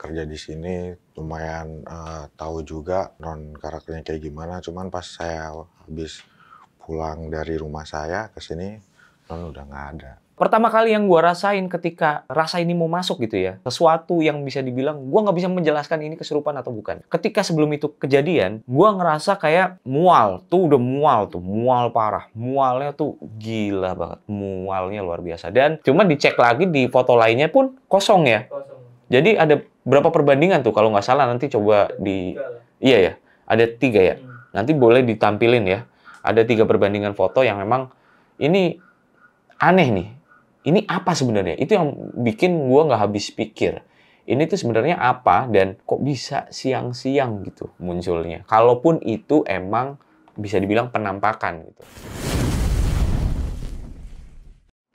kerja di sini lumayan tahu juga non karakternya kayak gimana. Cuman pas saya habis pulang dari rumah saya ke sini, non udah nggak ada. Pertama kali yang gue rasain ketika rasa ini mau masuk gitu ya, sesuatu yang bisa dibilang gue nggak bisa menjelaskan ini kesurupan atau bukan. Ketika sebelum itu kejadian, gue ngerasa kayak mual. Tuh udah mual parah. Mualnya tuh gila banget. Mualnya luar biasa. Dan cuma dicek lagi di foto lainnya pun kosong ya. Jadi ada berapa perbandingan tuh kalau nggak salah, nanti coba di... Iya ya, ada 3 ya. Nanti boleh ditampilin ya. Ada 3 perbandingan foto yang memang ini aneh nih. Ini apa sebenarnya? Itu yang bikin gue nggak habis pikir. Ini tuh sebenarnya apa dan kok bisa siang-siang gitu munculnya. Kalaupun itu emang bisa dibilang penampakan gitu.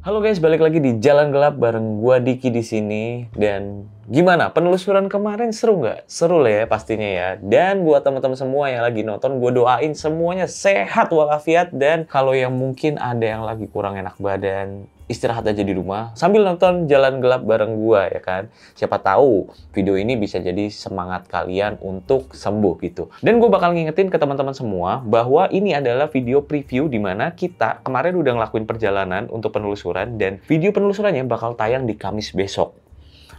Halo guys, balik lagi di Jalan Gelap bareng gua Diki di sini. Dan gimana? Penelusuran kemarin seru nggak? Seru lah ya pastinya ya. Dan buat teman-teman semua yang lagi nonton, gua doain semuanya sehat walafiat. Dan kalau yang mungkin ada yang lagi kurang enak badan, istirahat aja di rumah sambil nonton Jalan Gelap bareng gua ya kan. Siapa tahu video ini bisa jadi semangat kalian untuk sembuh gitu. Dan gue bakal ngingetin ke teman-teman semua bahwa ini adalah video preview di mana kita kemarin udah ngelakuin perjalanan untuk penelusuran dan video penelusurannya bakal tayang di Kamis besok.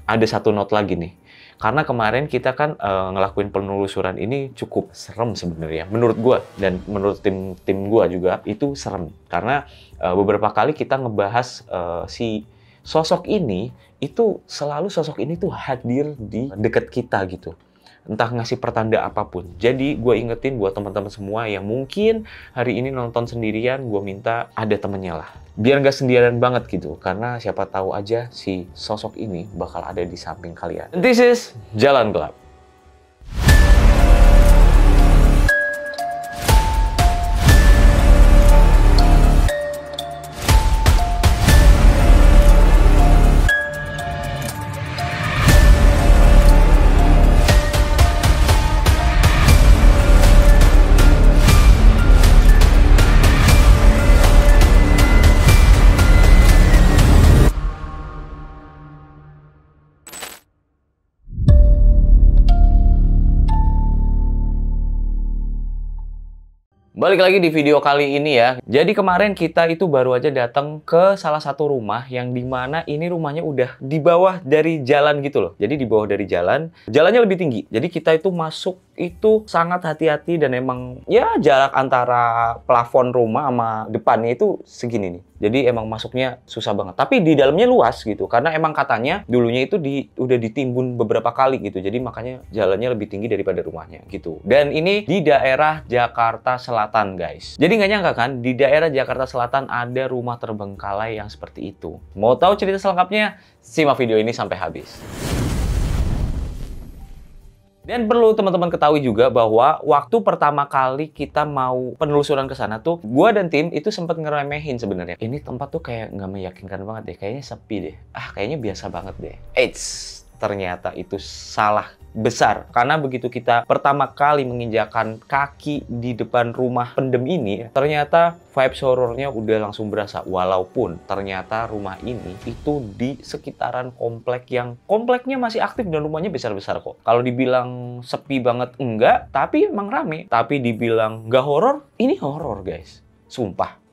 Ada satu note lagi nih. Karena kemarin kita kan ngelakuin penelusuran ini cukup serem sebenarnya menurut gua dan menurut tim gua juga itu serem karena beberapa kali kita ngebahas si sosok ini itu selalu sosok ini tuh hadir di dekat kita gitu. Entah ngasih pertanda apapun. Jadi gue ingetin buat teman-teman semua yang mungkin hari ini nonton sendirian, gue minta ada temennya lah. Biar nggak sendirian banget gitu. Karena siapa tahu aja si sosok ini bakal ada di samping kalian. This is Jalan Gelap. Balik lagi di video kali ini ya. Jadi kemarin kita itu baru aja datang ke salah satu rumah yang dimana ini rumahnya udah di bawah dari jalan gitu loh. Jadi di bawah dari jalan, jalannya lebih tinggi. Jadi kita itu masuk itu sangat hati-hati dan emang ya jarak antara plafon rumah sama depannya itu segini nih. Jadi emang masuknya susah banget. Tapi di dalamnya luas gitu. Karena emang katanya dulunya itu udah ditimbun beberapa kali gitu. Jadi makanya jalannya lebih tinggi daripada rumahnya gitu. Dan ini di daerah Jakarta Selatan guys. Jadi nggak nyangka kan di daerah Jakarta Selatan ada rumah terbengkalai yang seperti itu. Mau tahu cerita selengkapnya? Simak video ini sampai habis. Dan perlu teman-teman ketahui juga bahwa waktu pertama kali kita mau penelusuran ke sana tuh, gua dan tim itu sempat ngeremehin sebenarnya. Ini tempat tuh kayak nggak meyakinkan banget deh, kayaknya sepi deh. Kayaknya biasa banget deh. Eits, ternyata itu salah besar. Karena begitu kita pertama kali menginjakan kaki di depan rumah pendem ini, ternyata vibes horornya udah langsung berasa. Walaupun ternyata rumah ini itu di sekitaran komplek yang kompleknya masih aktif dan rumahnya besar-besar kok. Kalau dibilang sepi banget enggak, tapi emang rame. Tapi dibilang nggak horor, ini horor guys. Sumpah.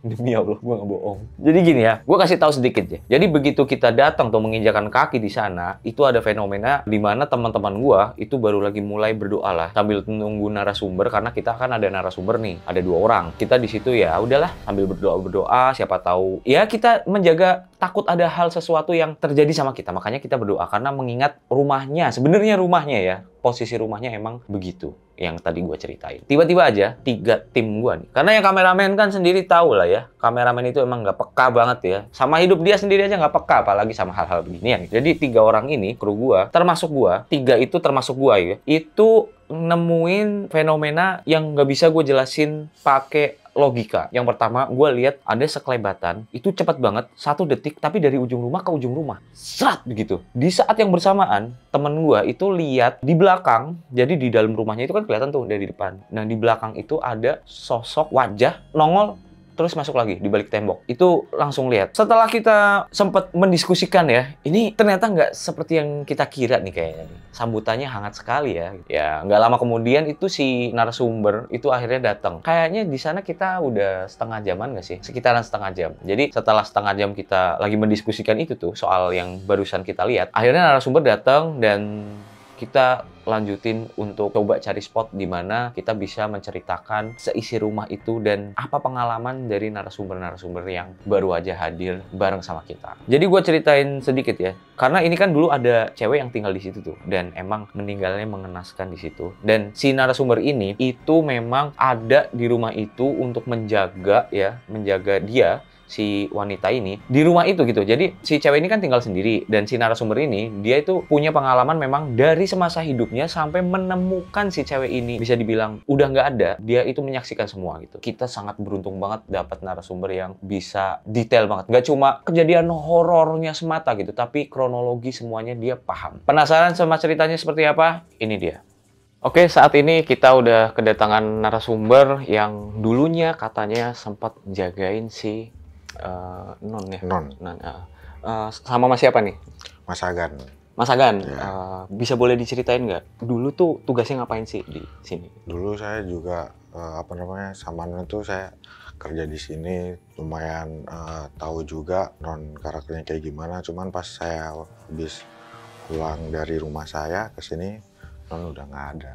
Demi Allah, gue nggak bohong. Jadi gini ya, gue kasih tahu sedikit ya. Jadi begitu kita datang tuh menginjakan kaki di sana, itu ada fenomena di mana teman-teman gue itu baru lagi mulai berdoa lah sambil nunggu narasumber karena kita kan ada narasumber nih, ada 2 orang. Kita di situ ya udahlah sambil berdoa, siapa tahu ya kita menjaga takut ada hal sesuatu yang terjadi sama kita. Makanya kita berdoa karena mengingat rumahnya, sebenarnya rumahnya ya, posisi rumahnya emang begitu. Yang tadi gue ceritain. Tiba-tiba aja 3 tim gue nih. Karena yang kameramen kan sendiri tahu lah ya. Kameramen itu emang nggak peka banget ya. Sama hidup dia sendiri aja nggak peka. Apalagi sama hal-hal beginian. Jadi 3 orang ini, kru gue, termasuk gue. 3 itu termasuk gue ya. Itu nemuin fenomena yang nggak bisa gue jelasin pakai logika. Yang pertama, gue lihat ada sekelebatan, itu cepat banget, 1 detik, tapi dari ujung rumah ke ujung rumah. Serat begitu. Di saat yang bersamaan, temen gue itu lihat di belakang, jadi di dalam rumahnya itu kan kelihatan tuh dari depan. Nah, di belakang itu ada sosok wajah nongol terus masuk lagi di balik tembok. Itu langsung lihat. Setelah kita sempat mendiskusikan ya, ini ternyata nggak seperti yang kita kira nih kayaknya. Sambutannya hangat sekali ya. Ya, nggak lama kemudian itu si narasumber itu akhirnya datang. Kayaknya di sana kita udah setengah jaman nggak sih? Sekitaran setengah jam. Jadi setelah setengah jam kita lagi mendiskusikan itu tuh soal yang barusan kita lihat, akhirnya narasumber datang dan kita lanjutin untuk coba cari spot di mana kita bisa menceritakan seisi rumah itu dan apa pengalaman dari narasumber-narasumber yang baru aja hadir bareng sama kita. Jadi gue ceritain sedikit ya, karena ini kan dulu ada cewek yang tinggal di situ tuh dan emang meninggalnya mengenaskan di situ. Dan si narasumber ini itu memang ada di rumah itu untuk menjaga ya, menjaga dia, si wanita ini di rumah itu gitu. Jadi si cewek ini kan tinggal sendiri dan si narasumber ini dia itu punya pengalaman memang dari semasa hidupnya sampai menemukan si cewek ini bisa dibilang udah nggak ada, dia itu menyaksikan semua gitu. Kita sangat beruntung banget dapat narasumber yang bisa detail banget, nggak cuma kejadian horornya semata gitu, tapi kronologi semuanya dia paham. Penasaran sama ceritanya seperti apa? Ini dia. Oke, saat ini kita udah kedatangan narasumber yang dulunya katanya sempat jagain si Non ya? Non. Sama Mas siapa nih? Mas Agan. Mas Agan, Ya. bisa boleh diceritain nggak? Dulu tuh tugasnya ngapain sih di sini? Dulu saya juga sama Non itu saya kerja di sini, lumayan tahu juga non karakternya kayak gimana. Cuman pas saya habis pulang dari rumah saya ke sini, Non udah nggak ada.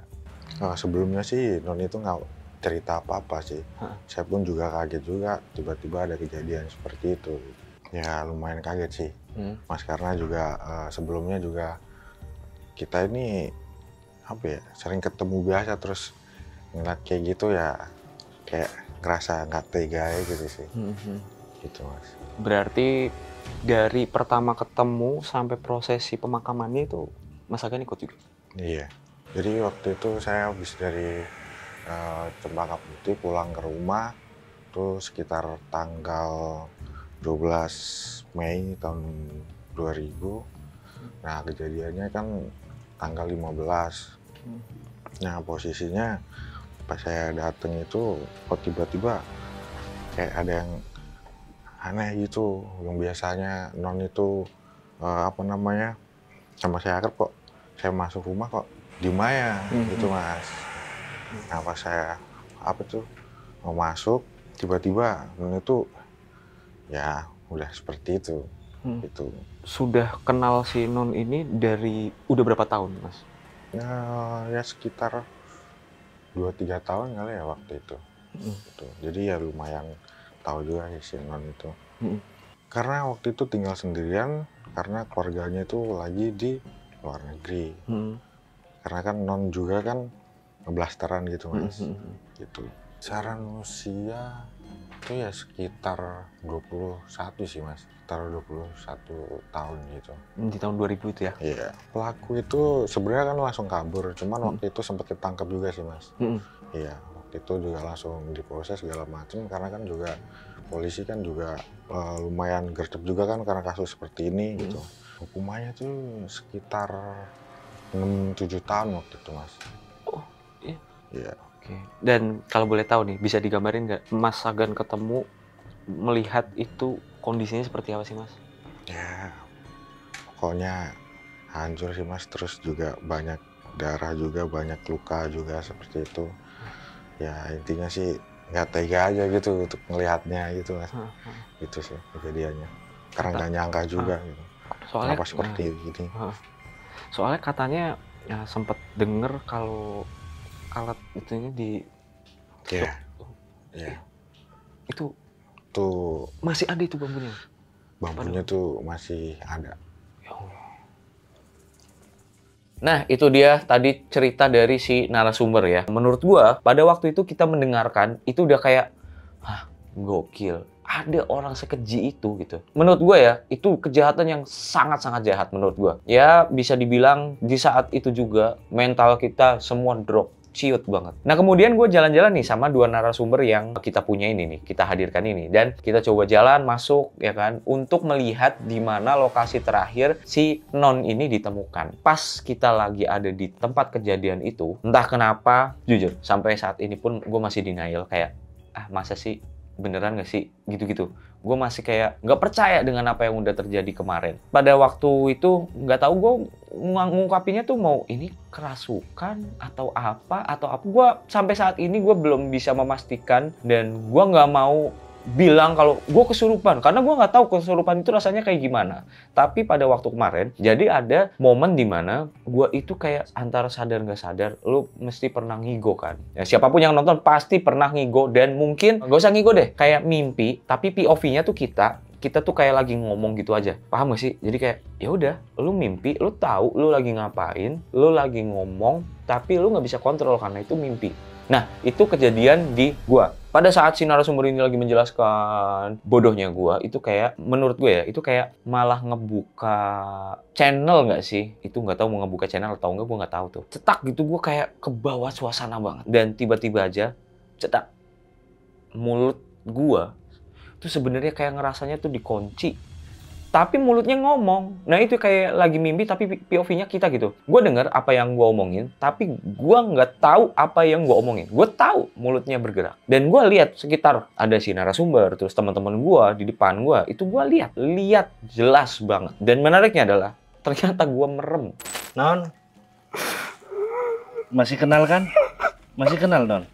Sebelumnya sih Non itu nggak cerita apa-apa sih. Saya pun juga kaget juga tiba-tiba ada kejadian seperti itu. Ya lumayan kaget sih, Mas, karena juga sebelumnya juga kita ini apa ya, sering ketemu biasa terus ngeliat kayak gitu ya, kayak ngerasa nggak tega ya gitu sih. Gitu Mas. Berarti dari pertama ketemu sampai prosesi pemakamannya itu Mas Agan ikut juga? Iya. Jadi waktu itu saya habis dari Cempaka Putih pulang ke rumah itu sekitar tanggal 12 Mei tahun 2000. Nah kejadiannya kan tanggal 15. Nah posisinya pas saya dateng itu kok tiba-tiba kayak ada yang aneh gitu, yang biasanya Non itu sama saya akrab, kok saya masuk rumah kok diem aja gitu Mas. Nah pas saya mau masuk tiba-tiba Non itu ya udah seperti itu gitu. Sudah kenal si Non ini dari udah berapa tahun Mas? Ya sekitar 2-3 tahun kali ya waktu itu. Gitu. Jadi ya lumayan tahu juga si Non itu. Karena waktu itu tinggal sendirian karena keluarganya itu lagi di luar negeri. Karena kan Non juga kan ngeblasteran gitu Mas. Gitu. Saran usia itu ya sekitar 21 sih Mas. Sekitar 21 tahun gitu. Di tahun 2000 itu ya? Iya. Pelaku itu sebenarnya kan langsung kabur, cuman waktu itu sempat ketangkep juga sih Mas. Iya, waktu itu juga langsung diproses segala macam karena kan juga polisi kan juga lumayan gercep juga kan karena kasus seperti ini gitu. Hukumannya tuh sekitar 6-7 tahun waktu itu Mas. Oh iya? Iya. Oke. Dan kalau boleh tahu nih, bisa digambarin nggak Mas Agan ketemu melihat itu kondisinya seperti apa sih Mas? Ya, pokoknya hancur sih Mas, terus juga banyak darah juga, banyak luka juga seperti itu. Ya intinya sih nggak tega aja gitu untuk ngelihatnya gitu Mas. Gitu sih kejadiannya. Karena nggak nyangka juga gitu. Soalnya kenapa seperti ini. Soalnya katanya ya, sempat denger kalau alat itunya di Iya. Iya. Itu Tuh masih ada itu bambunya? bambunya tuh masih ada. Ya Allah. Nah, itu dia tadi cerita dari si narasumber ya. Menurut gua, pada waktu itu kita mendengarkan, itu udah kayak, gokil. Ada orang sekeji itu gitu. Menurut gua ya, itu kejahatan yang sangat-sangat jahat menurut gua. Ya, bisa dibilang di saat itu juga mental kita semua drop. Ciut banget. Nah kemudian gue jalan-jalan nih sama dua narasumber yang kita punya ini nih, kita hadirkan ini. Dan kita coba jalan masuk ya kan, untuk melihat di mana lokasi terakhir si Non ini ditemukan. Pas kita lagi ada di tempat kejadian itu, entah kenapa, jujur, sampai saat ini pun gue masih denial kayak, masa sih beneran nggak sih? Gitu-gitu. Gue masih kayak nggak percaya dengan apa yang udah terjadi kemarin. Pada waktu itu nggak tahu gue ngungkapinnya tuh mau ini kerasukan atau apa. Gue sampai saat ini gue belum bisa memastikan, dan gue nggak mau bilang kalau gue kesurupan, karena gue nggak tahu kesurupan itu rasanya kayak gimana. Tapi pada waktu kemarin, jadi ada momen dimana gue itu kayak antara sadar nggak sadar, lu mesti pernah ngigo kan? Ya, siapapun yang nonton pasti pernah ngigo, dan mungkin nggak usah ngigo deh, kayak mimpi, tapi POV-nya tuh kita tuh kayak lagi ngomong gitu aja. Paham gak sih? Jadi kayak ya udah, lu mimpi, lu tahu lu lagi ngapain, lu lagi ngomong, tapi lu nggak bisa kontrol karena itu mimpi. Nah, itu kejadian di gua. Pada saat si narasumber ini lagi menjelaskan bodohnya gua, itu kayak, menurut gue ya, itu kayak malah ngebuka channel nggak sih? Itu nggak tahu mau ngebuka channel atau enggak, gua nggak tahu tuh. Cetak gitu, gua kayak ke bawah suasana banget. Dan tiba-tiba aja, cetak, mulut gua tuh sebenarnya kayak ngerasanya tuh dikunci. Tapi mulutnya ngomong. Nah itu kayak lagi mimpi tapi POV-nya kita gitu. Gue denger apa yang gue omongin, tapi gue nggak tahu apa yang gue omongin. Gue tahu mulutnya bergerak. Dan gue lihat sekitar ada si narasumber, terus teman-teman gue di depan gue, itu gue lihat jelas banget. Dan menariknya adalah ternyata gue merem. Non, masih kenal kan? Masih kenal, Non?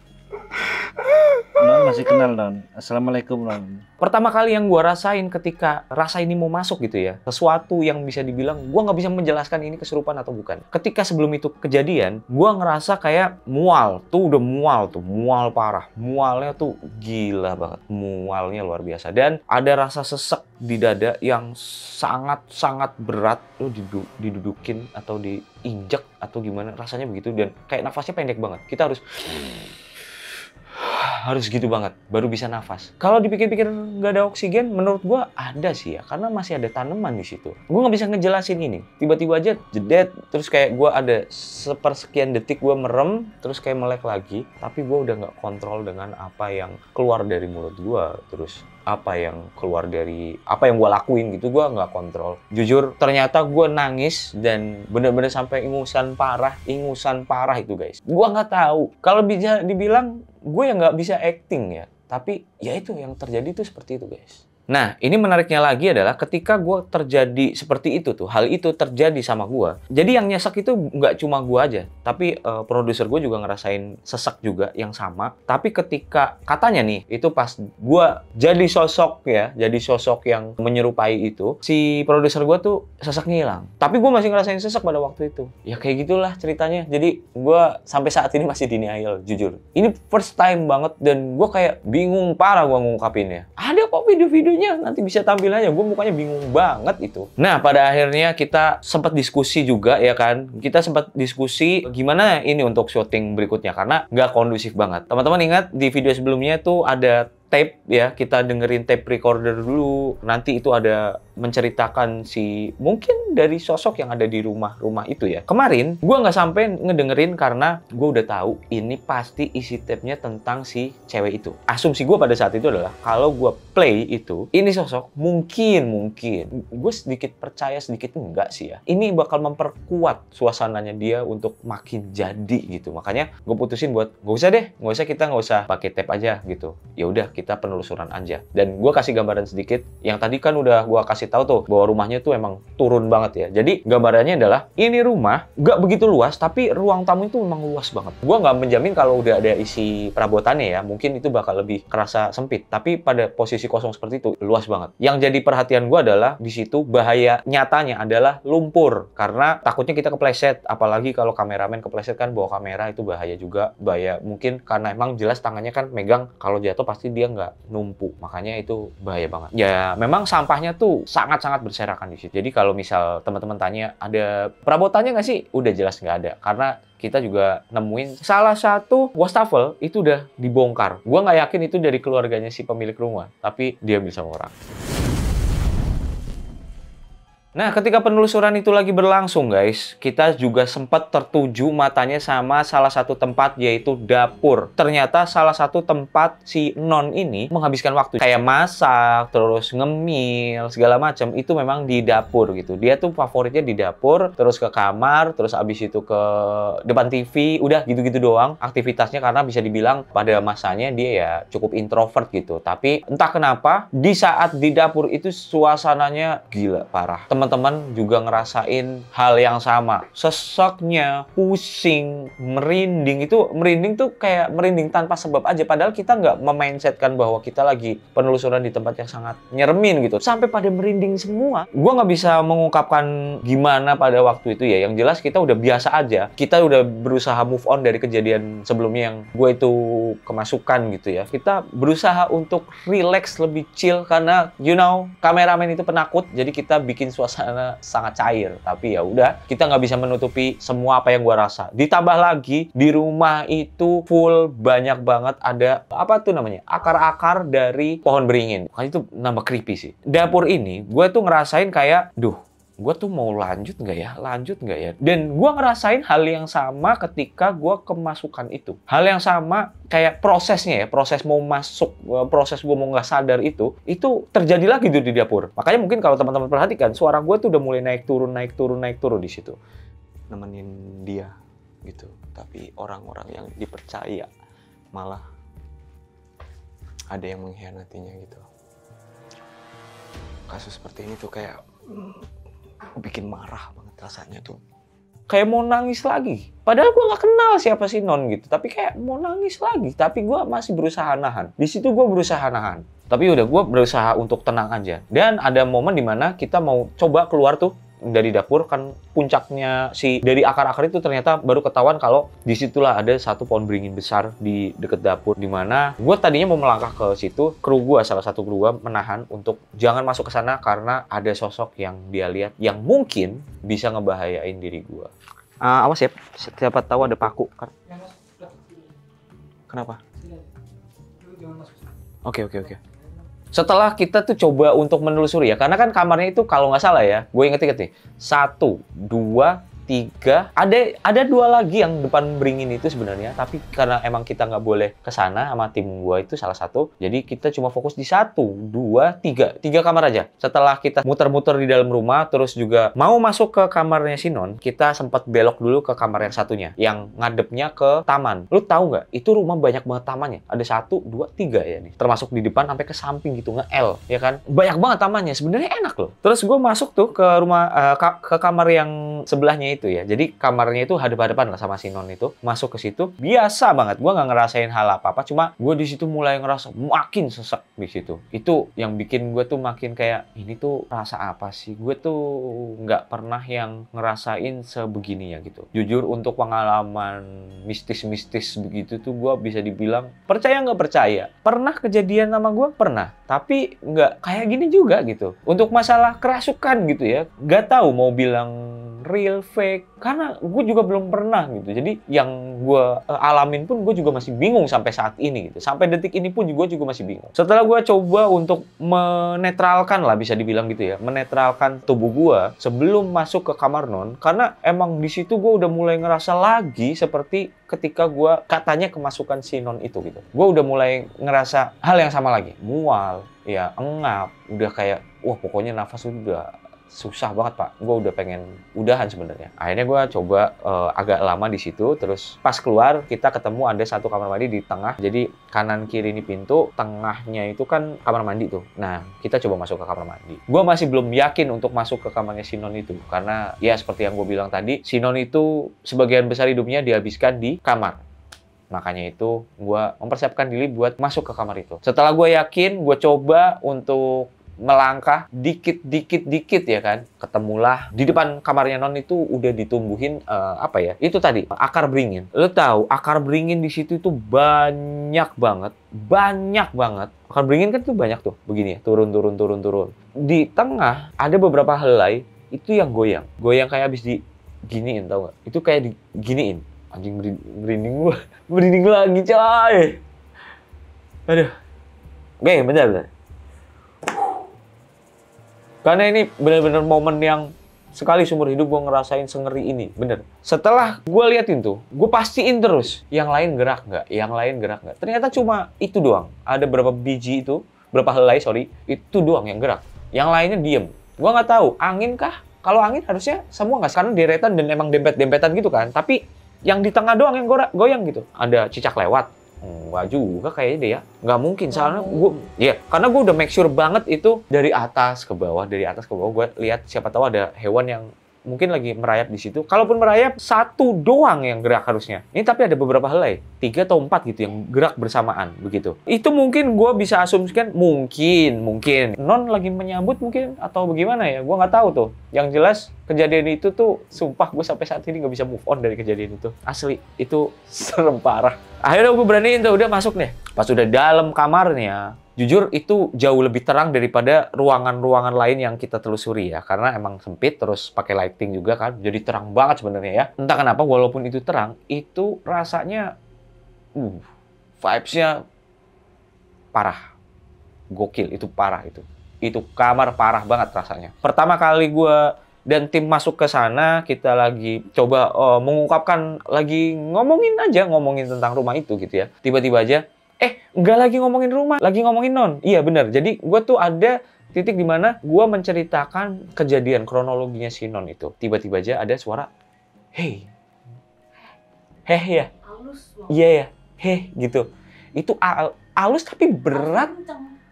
Non, masih kenal, Non. Assalamualaikum, Non. Pertama kali yang gue rasain ketika rasa ini mau masuk gitu ya, sesuatu yang bisa dibilang gue nggak bisa menjelaskan ini kesurupan atau bukan. Ketika sebelum itu kejadian, gue ngerasa kayak mual, tuh udah mual parah. Mualnya tuh gila banget, mualnya luar biasa. Dan ada rasa sesek di dada yang sangat-sangat berat, lu didudukin atau diinjek atau gimana, rasanya begitu. Dan kayak nafasnya pendek banget, kita harus gitu banget, baru bisa nafas. Kalau dipikir-pikir nggak ada oksigen, menurut gua ada sih ya, karena masih ada tanaman di situ. Gua nggak bisa ngejelasin ini. Tiba-tiba aja jedet, terus kayak gua ada sepersekian detik gua merem, terus kayak melek lagi, tapi gua udah nggak kontrol dengan apa yang keluar dari mulut gua, terus apa yang keluar dari apa yang gue lakuin gitu, gue nggak kontrol. Jujur, ternyata gue nangis dan bener-bener sampai ingusan parah itu guys. Gue nggak tahu, kalau bisa dibilang gue yang nggak bisa acting ya, tapi ya itu yang terjadi tuh seperti itu guys. Nah, ini menariknya lagi adalah ketika gue terjadi seperti itu tuh, hal itu terjadi sama gue. Jadi yang nyesek itu nggak cuma gue aja, tapi produser gue juga ngerasain sesek juga yang sama. Tapi ketika katanya nih, itu pas gue jadi sosok yang menyerupai itu, si produser gue tuh seseknya hilang. Tapi gue masih ngerasain sesek pada waktu itu. Ya kayak gitulah ceritanya. Jadi gue sampai saat ini masih denial, jujur. Ini first time banget dan gue kayak bingung parah gue ngungkapinnya. Ada kok video-video, nanti bisa tampil aja, gue mukanya bingung banget itu. Nah, pada akhirnya kita sempat diskusi juga ya kan. Kita sempat diskusi gimana ini untuk syuting berikutnya karena nggak kondusif banget. Teman-teman ingat di video sebelumnya tuh ada tape ya, kita dengerin tape recorder dulu. Nanti itu ada menceritakan si mungkin dari sosok yang ada di rumah itu ya. Kemarin gue nggak sampai ngedengerin karena gue udah tahu ini pasti isi tape-nya tentang si cewek itu. Asumsi gue pada saat itu adalah kalau gue play itu, ini sosok mungkin gue sedikit percaya sedikit enggak sih ya. Ini bakal memperkuat suasananya dia untuk makin jadi gitu. Makanya gue putusin buat nggak usah pakai tape aja gitu. Ya udah, kita penelusuran aja. Dan gue kasih gambaran sedikit. Yang tadi kan udah gue kasih tahu tuh bahwa rumahnya tuh emang turun banget ya. Jadi gambarannya adalah ini rumah nggak begitu luas, tapi ruang tamu itu memang luas banget. Gue nggak menjamin kalau udah ada isi perabotannya ya, mungkin itu bakal lebih kerasa sempit. Tapi pada posisi kosong seperti itu luas banget. Yang jadi perhatian gue adalah di situ bahaya nyatanya adalah lumpur, karena takutnya kita kepleset. Apalagi kalau kameramen kepleset kan bawa kamera, itu bahaya juga. Bahaya mungkin karena emang jelas tangannya kan megang, kalau jatuh pasti dia nggak numpuk, makanya itu bahaya banget. Ya memang sampahnya tuh sangat-sangat berserakan di situ. Jadi kalau misal teman-teman tanya ada perabotannya nggak sih, udah jelas nggak ada, karena kita juga nemuin salah satu wastafel itu udah dibongkar. Gua nggak yakin itu dari keluarganya si pemilik rumah, tapi dia bisa sama orang. Nah, ketika penelusuran itu lagi berlangsung, guys, kita juga sempat tertuju matanya sama salah satu tempat, yaitu dapur. Ternyata salah satu tempat si Non ini menghabiskan waktu. Kayak masak, terus ngemil, segala macam. Itu memang di dapur gitu. Dia tuh favoritnya di dapur, terus ke kamar, terus abis itu ke depan TV. Udah gitu-gitu doang aktivitasnya, karena bisa dibilang pada masanya dia ya cukup introvert gitu. Tapi entah kenapa, di saat di dapur itu suasananya gila, parah. Teman-teman juga ngerasain hal yang sama. Seseknya, pusing, merinding. Itu merinding tuh kayak merinding tanpa sebab aja. Padahal kita nggak memindsetkan bahwa kita lagi penelusuran di tempat yang sangat nyeremin gitu. Sampai pada merinding semua. Gua nggak bisa mengungkapkan gimana pada waktu itu ya. Yang jelas kita udah biasa aja. Kita udah berusaha move on dari kejadian sebelumnya yang gue itu kemasukan gitu ya. Kita berusaha untuk relax, lebih chill. Karena, you know, kameramen itu penakut. Jadi kita bikin suasana sangat cair, tapi ya udah, kita nggak bisa menutupi semua apa yang gua rasa. Ditambah lagi di rumah itu full banyak banget ada apa tuh namanya, akar-akar dari pohon beringin. Makanya itu nambah creepy sih. Dapur ini gue tuh ngerasain kayak, duh, gue tuh mau lanjut nggak ya? Lanjut nggak ya? Dan gue ngerasain hal yang sama ketika gue kemasukan itu. Hal yang sama kayak prosesnya ya, proses mau masuk, proses gue mau nggak sadar itu terjadi lagi di dapur. Makanya mungkin kalau teman-teman perhatikan, suara gue tuh udah mulai naik turun di situ. Nemenin dia gitu. Tapi orang-orang yang dipercaya malah ada yang mengkhianatinya gitu. Kasus seperti ini tuh kayak bikin marah banget rasanya tuh. Kayak mau nangis lagi. Padahal gue nggak kenal siapa si Non gitu. Tapi kayak mau nangis lagi. Tapi gue masih berusaha nahan. Di situ gue berusaha nahan. Tapi udah gue berusaha untuk tenang aja. Dan ada momen dimana kita mau coba keluar tuh dari dapur, kan puncaknya dari akar-akar itu ternyata baru ketahuan kalau disitulah ada satu pohon beringin besar di deket dapur, dimana gue tadinya mau melangkah ke situ. Salah satu kru gue menahan untuk jangan masuk ke sana karena ada sosok yang dia lihat yang mungkin bisa ngebahayain diri gue. Awas ya, siapa tahu ada paku kan. Kenapa? Oke. Setelah kita tuh coba untuk menelusuri ya, karena kan kamarnya itu kalau nggak salah ya, gue inget-inget nih, 1, 2, 3, ada 2 lagi yang depan beringin itu sebenarnya, tapi karena emang kita nggak boleh ke sana sama tim gue itu salah satu, jadi kita cuma fokus di 1, 2, 3 kamar aja. Setelah kita muter-muter di dalam rumah, terus juga mau masuk ke kamarnya si Non, kita sempat belok dulu ke kamar yang satunya, yang ngadepnya ke taman. Lu tahu nggak? Itu rumah banyak banget tamannya. Ada 1, 2, 3 ya nih. Termasuk di depan sampai ke samping gitu, nge-L, ya kan? Banyak banget tamannya. Sebenarnya enak loh. Terus gue masuk tuh ke rumah, ke kamar yang sebelahnya itu ya. Jadi kamarnya itu hadap-hadapan lah sama si Non itu. Masuk ke situ biasa banget. Gua nggak ngerasain hal apa-apa. Cuma gue di situ mulai ngerasa makin sesek di situ. Itu yang bikin gue tuh makin kayak, ini tuh rasa apa sih? Gue tuh nggak pernah yang ngerasain sebegini ya gitu. Jujur untuk pengalaman mistis-mistis begitu tuh gue bisa dibilang percaya nggak percaya. Pernah kejadian sama gue? Pernah. Tapi nggak kayak gini juga gitu. Untuk masalah kerasukan gitu ya. Nggak tahu mau bilang real, fake, karena gue juga belum pernah gitu. Jadi yang gue alamin pun gue juga masih bingung sampai saat ini gitu. Sampai detik ini pun gue juga masih bingung. Setelah gue coba untuk menetralkan lah, bisa dibilang gitu ya, menetralkan tubuh gue sebelum masuk ke kamar Non, karena emang di situ gue udah mulai ngerasa lagi seperti ketika gue katanya kemasukan si Non itu gitu. Gue udah mulai ngerasa hal yang sama lagi, mual, ya engap, udah kayak wah pokoknya nafas udah susah banget pak, gue udah pengen udahan sebenarnya. Akhirnya gue coba agak lama di situ, terus pas keluar kita ketemu ada satu kamar mandi di tengah. Jadi kanan kiri ini pintu, tengahnya itu kan kamar mandi tuh. Nah kita coba masuk ke kamar mandi. Gue masih belum yakin untuk masuk ke kamarnya si Non itu, karena ya seperti yang gue bilang tadi, si Non itu sebagian besar hidupnya dihabiskan di kamar. Makanya itu gue mempersiapkan diri buat masuk ke kamar itu. Setelah gue yakin, gue coba untuk melangkah dikit ya kan, ketemulah di depan kamarnya Non itu udah ditumbuhin apa ya, itu tadi akar beringin. Lo tahu akar beringin di situ itu banyak banget. Akar beringin kan tuh banyak tuh begini ya, turun. Di tengah ada beberapa helai itu yang goyang kayak habis diginiin, tau gak? Itu kayak diginiin. Anjing, merinding lagi coy. Aduh. Oke, bentar. Karena ini bener-bener momen yang sekali seumur hidup gue ngerasain sengeri ini, bener. Setelah gue liatin tuh, gue pastiin terus, yang lain gerak nggak, yang lain gerak nggak. Ternyata cuma itu doang. Ada berapa biji itu, berapa helai, sorry, itu doang yang gerak. Yang lainnya diem. Gue nggak tahu, angin kah? Kalau angin harusnya semua nggak, karena deretan dan emang dempet-dempetan gitu kan. Tapi yang di tengah doang yang goyang gitu. Ada cicak lewat. Enggak juga kayaknya deh ya. Nggak mungkin, soalnya karena gue udah make sure banget itu dari atas ke bawah, gue lihat siapa tahu ada hewan yang mungkin lagi merayap di situ. Kalaupun merayap, satu doang yang gerak harusnya. Ini tapi ada beberapa helai, 3 atau 4 gitu yang gerak bersamaan begitu. Itu mungkin gue bisa asumsikan mungkin non lagi menyambut mungkin atau bagaimana ya, gue nggak tahu tuh. Yang jelas kejadian itu tuh sumpah gue sampai saat ini nggak bisa move on dari kejadian itu. Asli itu serem parah. Akhirnya gue beraniin tuh, udah masuk deh. Pas udah dalam kamarnya, jujur itu jauh lebih terang daripada ruangan-ruangan lain yang kita telusuri ya. Karena emang sempit, terus pakai lighting juga kan. Jadi terang banget sebenarnya ya. Entah kenapa walaupun itu terang, itu rasanya vibes-nya parah. Gokil, itu parah itu. Itu kamar parah banget rasanya. Pertama kali gue dan tim masuk ke sana, kita lagi coba mengungkapkan, lagi ngomongin tentang rumah itu gitu ya. Tiba-tiba aja, nggak lagi ngomongin rumah, lagi ngomongin non. Iya bener, jadi gue tuh ada titik di mana gue menceritakan kejadian kronologinya si non itu. Tiba-tiba aja ada suara, heh ya, iya ya, heh gitu. Itu halus tapi berat,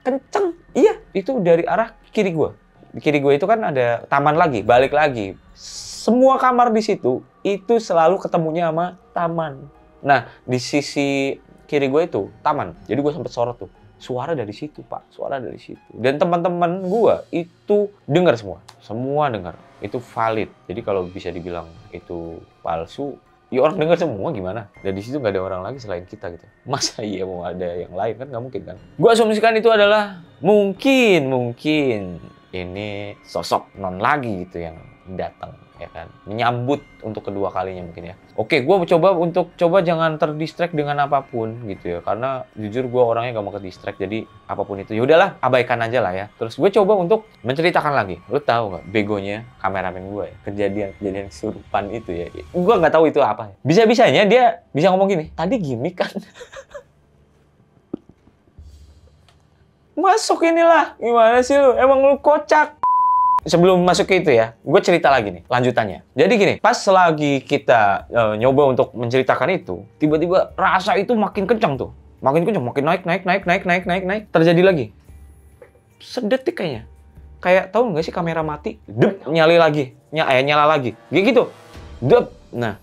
kenceng. Iya, itu dari arah kiri gue. Di kiri gue itu kan ada taman lagi, balik lagi. Semua kamar di situ, itu selalu ketemunya sama taman. Nah, di sisi kiri gue itu taman. Jadi gue sempet sorot tuh. Suara dari situ, Pak. Suara dari situ. Dan teman-teman gue itu dengar semua. Semua dengar. Itu valid. Jadi kalau bisa dibilang itu palsu, ya orang dengar semua gimana. Dan di situ nggak ada orang lagi selain kita gitu. Masa iya mau ada yang lain kan? Nggak mungkin kan? Gue asumsikan itu adalah mungkin ini sosok non lagi gitu yang datang ya kan, menyambut untuk kedua kalinya mungkin ya. Oke, gue coba jangan terdistract dengan apapun gitu ya, karena jujur gue orangnya gak mau ke distract, jadi apapun itu ya udahlah, abaikan aja lah ya. Terus gue coba untuk menceritakan lagi. Lu tahu nggak begonya kameramen gue ya, kejadian kesurupan itu ya, gue nggak tahu itu apa. Bisa-bisanya dia bisa ngomong gini, tadi gimmick kan. Masuk inilah, gimana sih lu? Emang lu kocak. Sebelum masuk ke itu ya, gue cerita lagi nih, lanjutannya. Jadi gini, pas lagi kita nyoba untuk menceritakan itu, tiba-tiba rasa itu makin kencang tuh. Makin kencang, makin naik. Terjadi lagi. Sedetik kayaknya. Kayak tahu nggak sih kamera mati? Dep, nyala lagi. Kayak gitu. Dep. Nah,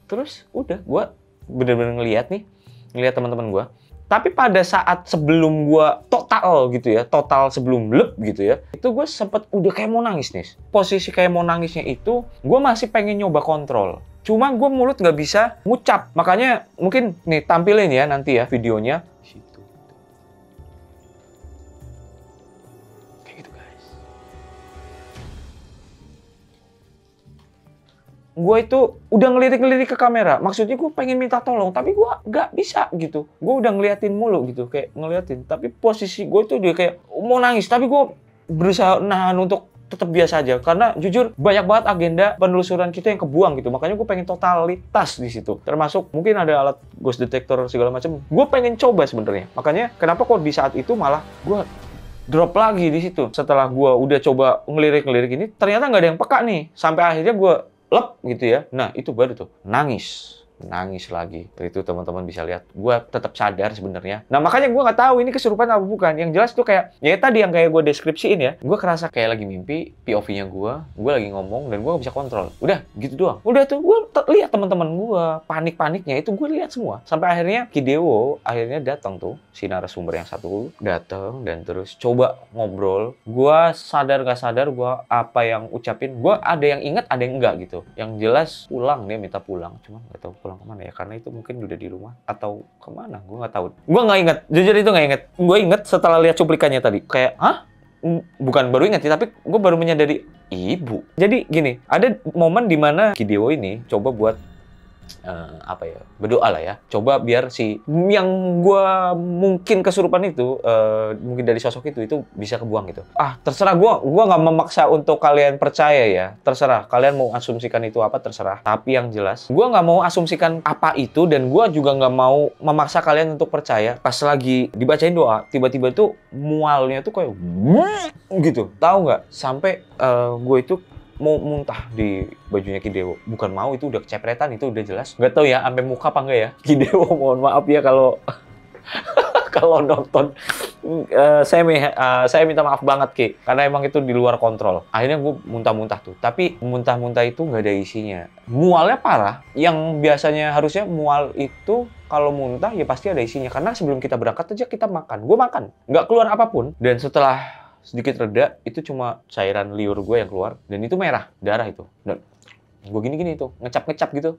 terus udah, gue bener-bener ngeliat teman-teman gue. Tapi pada saat sebelum gue total sebelum lep gitu ya, itu gue sempet udah kayak mau nangis nih. Posisi kayak mau nangisnya itu, gue masih pengen nyoba kontrol. Cuma gue mulut nggak bisa ngucap. Makanya mungkin nih tampilin ya nanti ya videonya. Kayak gitu guys. Gue itu udah ngelirik ke kamera. Maksudnya gue pengen minta tolong, tapi gue nggak bisa gitu. Gue udah ngeliatin mulu gitu, kayak ngeliatin. Tapi posisi gue tuh dia kayak mau nangis, tapi gue berusaha nahan untuk tetap biasa aja. Karena jujur banyak banget agenda penelusuran kita yang kebuang gitu. Makanya gue pengen totalitas di situ. Termasuk mungkin ada alat ghost detector segala macam. Gue pengen coba sebenarnya. Makanya kenapa kok di saat itu malah gue drop lagi di situ. Setelah gue udah coba ngelirik ini, ternyata nggak ada yang peka nih. Sampai akhirnya gue lep gitu ya. Nah, itu baru tuh nangis lagi. Itu teman-teman bisa lihat. Gue tetap sadar sebenarnya. Nah, makanya gue nggak tahu ini kesurupan apa bukan. Yang jelas tuh kayak ya tadi yang kayak gue deskripsiin ya. Gue kerasa kayak lagi mimpi, POV-nya gue lagi ngomong dan gue nggak bisa kontrol. Udah gitu doang. Udah tuh gue lihat teman-teman gue panik-paniknya itu gue lihat semua. Sampai akhirnya Kidewo akhirnya datang tuh, si narasumber yang satu datang dan terus coba ngobrol. Gue sadar nggak sadar gue apa yang ucapin. Gue ada yang ingat, ada yang enggak gitu. Yang jelas pulang, dia minta pulang. Cuma nggak tahu pulang kemana ya, karena itu mungkin udah di rumah atau kemana, gue nggak tahu. Gue nggak inget, jujur itu nggak inget. Gue inget setelah lihat cuplikannya tadi, kayak bukan baru inget sih, tapi gue baru menyadari ibu. Jadi gini, ada momen dimana Kidewo ini coba buat apa ya, berdoa lah ya. Coba biar si yang gua mungkin kesurupan itu, mungkin dari sosok itu bisa kebuang gitu. Terserah, gua nggak memaksa untuk kalian percaya ya. Terserah kalian mau asumsikan itu apa, terserah. Tapi yang jelas, gua nggak mau asumsikan apa itu, dan gua juga nggak mau memaksa kalian untuk percaya. Pas lagi dibacain doa, tiba-tiba tuh mualnya tuh kayak gitu. Tahu nggak? Sampai gue itu mau muntah di bajunya Kidewo. Bukan mau, itu udah kecepretan, itu udah jelas. Nggak tahu ya sampai muka apa enggak ya. Kidewo, mohon maaf ya kalau kalau nonton. Saya minta maaf banget, Ki. Karena emang itu di luar kontrol. Akhirnya gue muntah-muntah tuh. Tapi muntah-muntah itu nggak ada isinya. Mualnya parah. Yang biasanya harusnya mual itu kalau muntah ya pasti ada isinya. Karena sebelum kita berangkat aja kita makan. Gue makan. Nggak keluar apapun. Dan setelah sedikit reda, itu cuma cairan liur gue yang keluar, dan itu merah, darah itu. Dan gue gini-gini tuh, ngecap-ngecap gitu.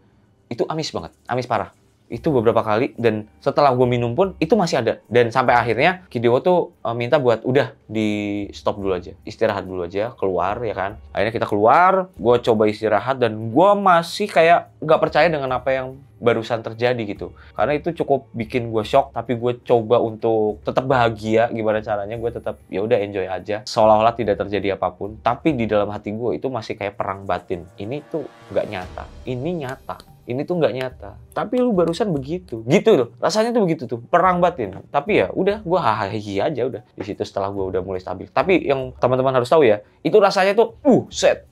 Itu amis banget, amis parah. Itu beberapa kali, dan setelah gue minum pun, itu masih ada. Dan sampai akhirnya, Kidewo tuh minta buat, udah, di stop dulu aja. Istirahat dulu aja, keluar, ya kan. Akhirnya kita keluar, gue coba istirahat, dan gue masih kayak nggak percaya dengan apa yang barusan terjadi gitu. Karena itu cukup bikin gue shock, tapi gue coba untuk tetap bahagia. Gimana caranya, gue tetap, ya udah enjoy aja. Seolah-olah tidak terjadi apapun. Tapi di dalam hati gue, itu masih kayak perang batin. Ini tuh nggak nyata. Ini nyata. Ini tuh nggak nyata, tapi lu barusan begitu, gitu loh. Rasanya tuh begitu tuh, perang batin. Tapi ya udah, gue hahaha aja udah. Di situ setelah gue udah mulai stabil. Tapi yang teman-teman harus tahu ya, itu rasanya tuh,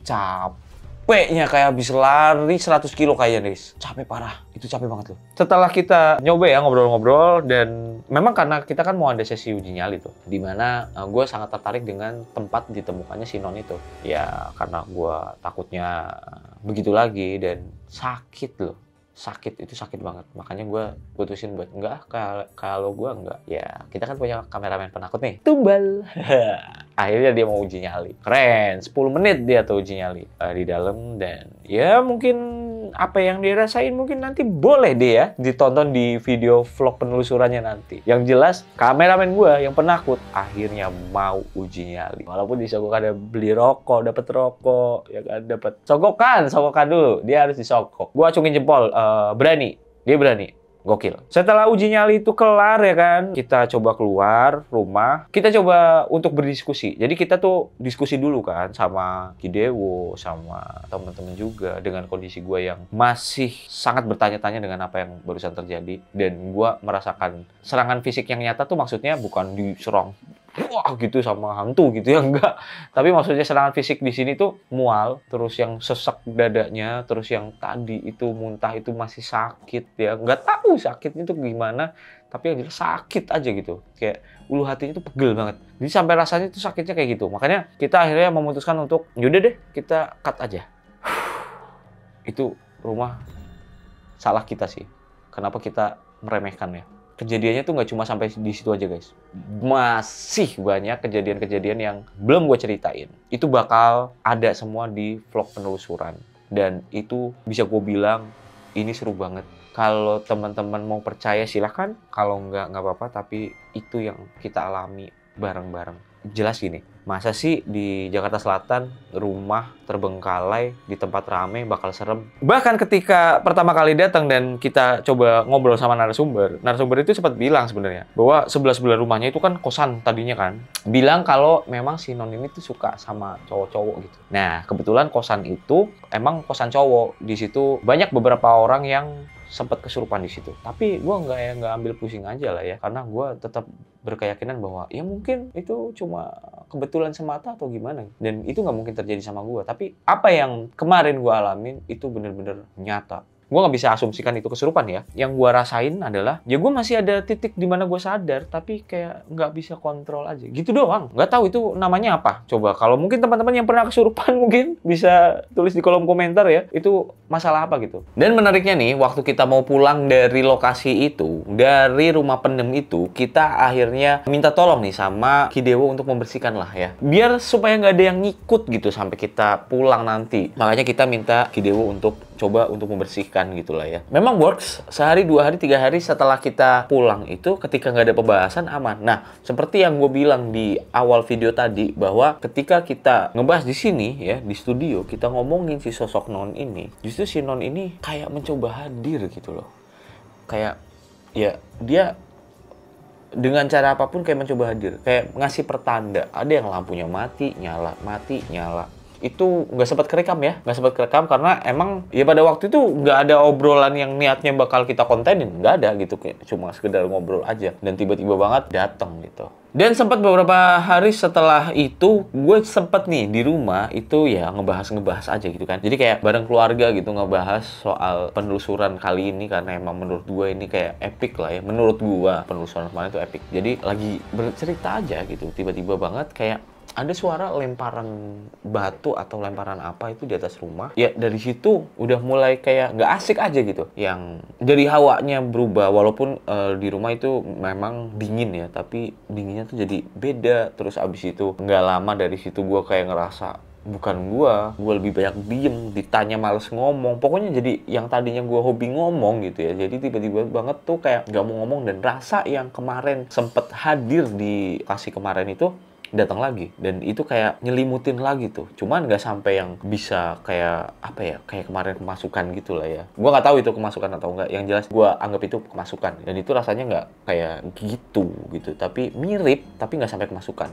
capeknya kayak habis lari 100 kilo kayaknya, guys. Capek parah, itu capek banget loh. Setelah kita nyoba ya ngobrol-ngobrol, dan memang karena kita kan mau ada sesi uji nyali tuh, dimana gue sangat tertarik dengan tempat ditemukannya si non itu. Ya karena gue takutnya begitu lagi, dan sakit loh. Sakit, itu sakit banget. Makanya gue putusin buat kalau gue enggak. Ya kita kan punya kameramen penakut nih, tumbal. Akhirnya dia mau uji nyali. Keren, 10 menit dia tuh uji nyali di dalam. Dan ya mungkin apa yang dia rasain mungkin nanti boleh deh ya ditonton di video vlog penelusurannya nanti. Yang jelas kameramen gue yang penakut akhirnya mau uji nyali. Walaupun disogok ada beli rokok, dapat rokok, ya kan, dapat sogokan dulu. Dia harus disogok. Gue acungin jempol, berani. Dia berani. Gokil. Setelah uji nyali itu kelar ya kan, kita coba keluar rumah, kita coba untuk berdiskusi. Jadi kita tuh diskusi dulu kan sama Kidewo, sama teman-teman juga, dengan kondisi gue yang masih sangat bertanya-tanya dengan apa yang barusan terjadi. Dan gue merasakan serangan fisik yang nyata tuh maksudnya bukan diserang wah gitu sama hantu gitu ya, enggak. Tapi maksudnya serangan fisik di sini tuh mual, terus yang sesak dadanya, terus yang tadi itu muntah itu masih sakit ya. Nggak tahu sakitnya tuh gimana, tapi yang jelas sakit aja gitu. Kayak ulu hatinya tuh pegel banget. Jadi sampai rasanya tuh sakitnya kayak gitu. Makanya kita akhirnya memutuskan untuk, yaudah deh kita cut aja. Itu rumah salah kita sih. Kenapa kita meremehkan ya? Kejadiannya tuh nggak cuma sampai di situ aja guys. Masih banyak kejadian-kejadian yang belum gue ceritain. Itu bakal ada semua di vlog penelusuran. Dan itu bisa gue bilang ini seru banget. Kalau teman-teman mau percaya silahkan. Kalau nggak apa-apa. Tapi itu yang kita alami bareng-bareng. Jelas gini, masa sih di Jakarta Selatan rumah terbengkalai di tempat rame bakal serem? Bahkan ketika pertama kali datang dan kita coba ngobrol sama narasumber itu sempat bilang sebenarnya bahwa sebelah rumahnya itu kan kosan tadinya kan. Bilang kalau memang si non ini tuh suka sama cowok-cowok gitu. Nah, kebetulan kosan itu emang kosan cowok. Di situ banyak beberapa orang yang sempat kesurupan di situ. Tapi gue nggak ambil pusing aja lah ya, karena gue tetap berkeyakinan bahwa ya mungkin itu cuma kebetulan semata atau gimana. Dan itu nggak mungkin terjadi sama gue. Tapi apa yang kemarin gue alamin itu bener-bener nyata. Gue nggak bisa asumsikan itu kesurupan ya. Yang gue rasain adalah, ya gue masih ada titik di mana gue sadar, tapi kayak nggak bisa kontrol aja. Gitu doang. Nggak tahu itu namanya apa. Coba kalau mungkin teman-teman yang pernah kesurupan mungkin bisa tulis di kolom komentar ya. Itu masalah apa gitu. Dan menariknya nih, waktu kita mau pulang dari lokasi itu, dari rumah pendem itu, kita akhirnya minta tolong nih sama Kidewo untuk membersihkan lah ya. Biar supaya nggak ada yang ngikut gitu sampai kita pulang nanti. Makanya kita minta Kidewo untuk coba untuk membersihkan gitulah ya. Memang works sehari, 2 hari, 3 hari setelah kita pulang itu ketika nggak ada pembahasan aman. Nah, seperti yang gue bilang di awal video tadi bahwa ketika kita ngebahas di sini ya di studio kita ngomongin si sosok Non ini, justru si Non ini kayak mencoba hadir gitu loh. Kayak ya dia dengan cara apapun kayak mencoba hadir, kayak ngasih pertanda. Ada yang lampunya mati, nyala, mati, nyala. Itu nggak sempat kerekam ya, nggak sempat kerekam karena emang ya pada waktu itu nggak ada obrolan yang niatnya bakal kita kontenin, nggak ada gitu, kayak cuma sekedar ngobrol aja. Dan tiba-tiba banget datang gitu. Dan sempat beberapa hari setelah itu gue sempet nih di rumah itu ya ngebahas aja gitu kan. Jadi kayak bareng keluarga gitu ngebahas soal penelusuran kali ini karena emang menurut gue ini kayak epic lah ya. Menurut gue penelusuran kemarin itu epic. Jadi lagi bercerita aja gitu, tiba-tiba banget kayak ada suara lemparan batu atau lemparan apa itu di atas rumah. Ya dari situ udah mulai kayak nggak asik aja gitu. Yang dari hawanya berubah walaupun di rumah itu memang dingin ya, tapi dinginnya tuh jadi beda. Terus abis itu nggak lama dari situ gue kayak ngerasa bukan gue lebih banyak diem, ditanya males ngomong. Pokoknya jadi yang tadinya gue hobi ngomong gitu ya. Jadi tiba-tiba banget tuh kayak nggak mau ngomong dan rasa yang kemarin sempet hadir di lokasi kemarin itu datang lagi dan itu kayak nyelimutin lagi tuh, cuman nggak sampai yang bisa kayak apa ya, kayak kemarin kemasukan gitu lah ya. Gua nggak tahu itu kemasukan atau enggak, yang jelas gua anggap itu kemasukan dan itu rasanya nggak kayak gitu tapi mirip tapi nggak sampai kemasukan.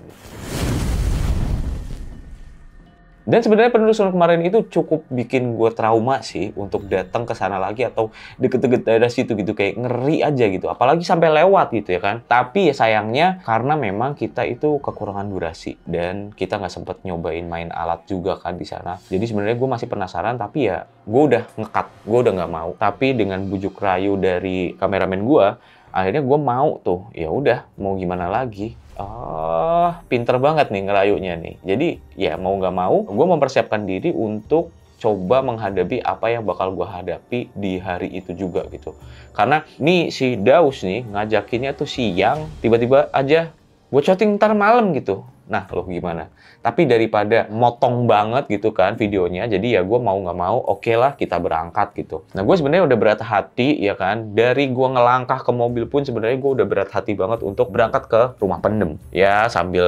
Dan sebenarnya penelusuran kemarin itu cukup bikin gue trauma sih untuk datang ke sana lagi atau deket-deket daerah situ gitu, kayak ngeri aja gitu. Apalagi sampai lewat gitu ya kan. Tapi ya sayangnya karena memang kita itu kekurangan durasi dan kita nggak sempet nyobain main alat juga kan di sana. Jadi sebenarnya gue masih penasaran tapi ya gue udah ngekat, gue udah nggak mau. Tapi dengan bujuk rayu dari kameramen gue, akhirnya gue mau tuh. Ya udah, mau gimana lagi? Oh, pinter banget nih ngerayunya nih. Jadi ya mau nggak mau, gue mempersiapkan diri untuk coba menghadapi apa yang bakal gue hadapi di hari itu juga gitu. Karena nih si Daus nih ngajakinnya tuh siang, tiba-tiba aja gue syuting ntar malam gitu. Nah, lo gimana? Tapi daripada motong banget gitu kan videonya, jadi ya gue mau nggak mau, oke lah kita berangkat gitu. Nah, gue sebenarnya udah berat hati ya kan. Dari gue ngelangkah ke mobil pun sebenarnya gue udah berat hati banget untuk berangkat ke rumah pendem. Ya sambil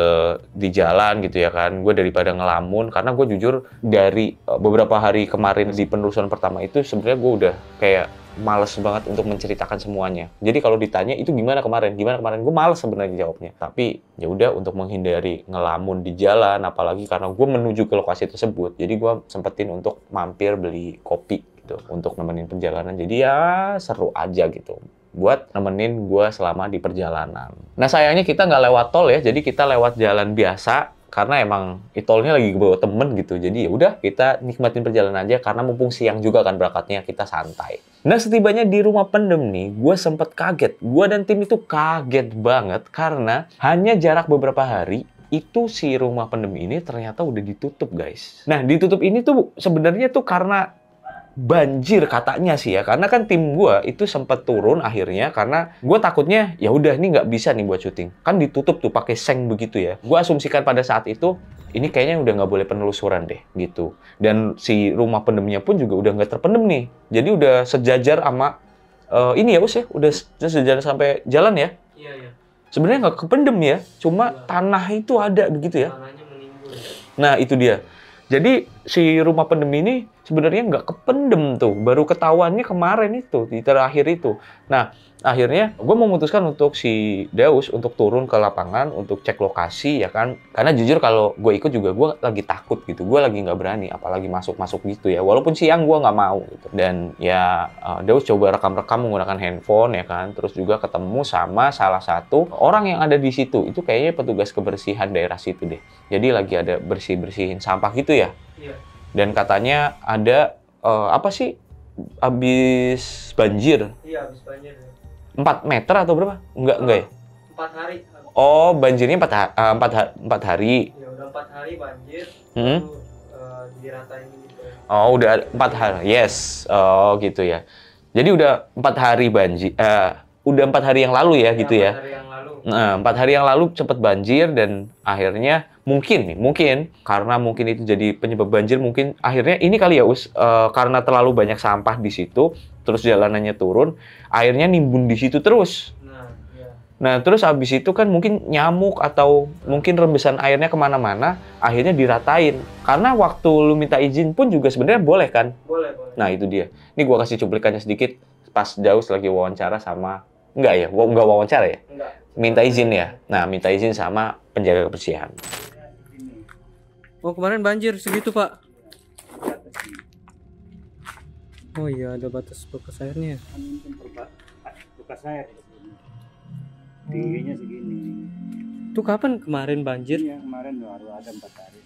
di jalan gitu ya kan. Gue daripada ngelamun, karena gue jujur dari beberapa hari kemarin di penelusuran pertama itu sebenarnya gue udah kayak males banget untuk menceritakan semuanya. Jadi kalau ditanya itu gimana kemarin, gue males sebenarnya jawabnya. Tapi ya udah, untuk menghindari ngelamun di jalan, apalagi karena gue menuju ke lokasi tersebut, jadi gue sempetin untuk mampir beli kopi gitu untuk nemenin perjalanan. Jadi ya seru aja gitu buat nemenin gue selama di perjalanan. Nah sayangnya kita nggak lewat tol ya, jadi kita lewat jalan biasa. Karena emang tolnya lagi bawa temen gitu, jadi ya udah kita nikmatin perjalanan aja karena mumpung siang juga kan berangkatnya, kita santai. Nah setibanya di rumah pendem nih, gue sempet kaget. Gue dan tim itu kaget banget karena hanya jarak beberapa hari itu si rumah pendem ini ternyata udah ditutup guys. Nah ditutup ini tuh sebenarnya tuh karena banjir katanya sih ya, karena kan tim gue itu sempat turun akhirnya karena gue takutnya ya udah ini nggak bisa nih buat syuting, kan ditutup tuh pakai seng begitu ya. Gue asumsikan pada saat itu ini kayaknya udah nggak boleh penelusuran deh gitu, dan si rumah pendemnya pun juga udah nggak terpendem nih, jadi udah sejajar sama ini ya Us ya, udah sejajar sampai jalan ya. Iya. Sebenarnya nggak kependem ya, cuma tanah itu ada begitu ya. Tanahnya menimbun. Nah itu dia. Jadi si rumah pendem ini sebenarnya nggak kependem tuh, baru ketahuannya kemarin itu, di terakhir itu. Nah, akhirnya gue memutuskan untuk si Daus untuk turun ke lapangan untuk cek lokasi ya kan. Karena jujur kalau gue ikut juga gue lagi takut gitu, gue lagi nggak berani, apalagi masuk-masuk gitu ya. Walaupun siang gue nggak mau gitu. Dan ya Daus coba rekam-rekam menggunakan handphone ya kan. Terus juga ketemu sama salah satu orang yang ada di situ. Itu kayaknya petugas kebersihan daerah situ deh. Jadi lagi ada bersih-bersihin sampah gitu ya. Iya. Dan katanya ada apa sih, habis banjir. Iya, habis banjir. 4 meter atau berapa? Enggak ya? 4 hari. Oh, banjirnya 4 hari. Ya udah 4 hari banjir. Hmm? Lalu diratain gitu. Oh, udah 4 hari. Yes. Oh, gitu ya. Jadi udah 4 hari banjir. Udah 4 hari yang lalu ya gitu ya. 4 hari yang lalu. Nah, 4 hari yang lalu sempat banjir dan akhirnya mungkin karena mungkin itu jadi penyebab banjir, mungkin akhirnya ini kali ya Us, karena terlalu banyak sampah di situ, terus jalanannya turun, airnya nimbun di situ terus. Nah, iya. Nah, terus habis itu kan mungkin nyamuk atau mungkin rembesan airnya kemana-mana, akhirnya diratain. Karena waktu lu minta izin pun juga sebenarnya boleh kan? Boleh. Nah, itu dia. Ini gua kasih cuplikannya sedikit pas Daus lagi wawancara sama... Enggak ya? Enggak wawancara ya? Enggak. Minta izin ya? Nah, minta izin sama penjaga kebersihan. Oh, kemarin banjir segitu, Pak. Oh iya, ada batas bekas airnya. Bekas air. Tingginya segini. Itu kapan kemarin banjir? Iya, kemarin baru ada 4 hari.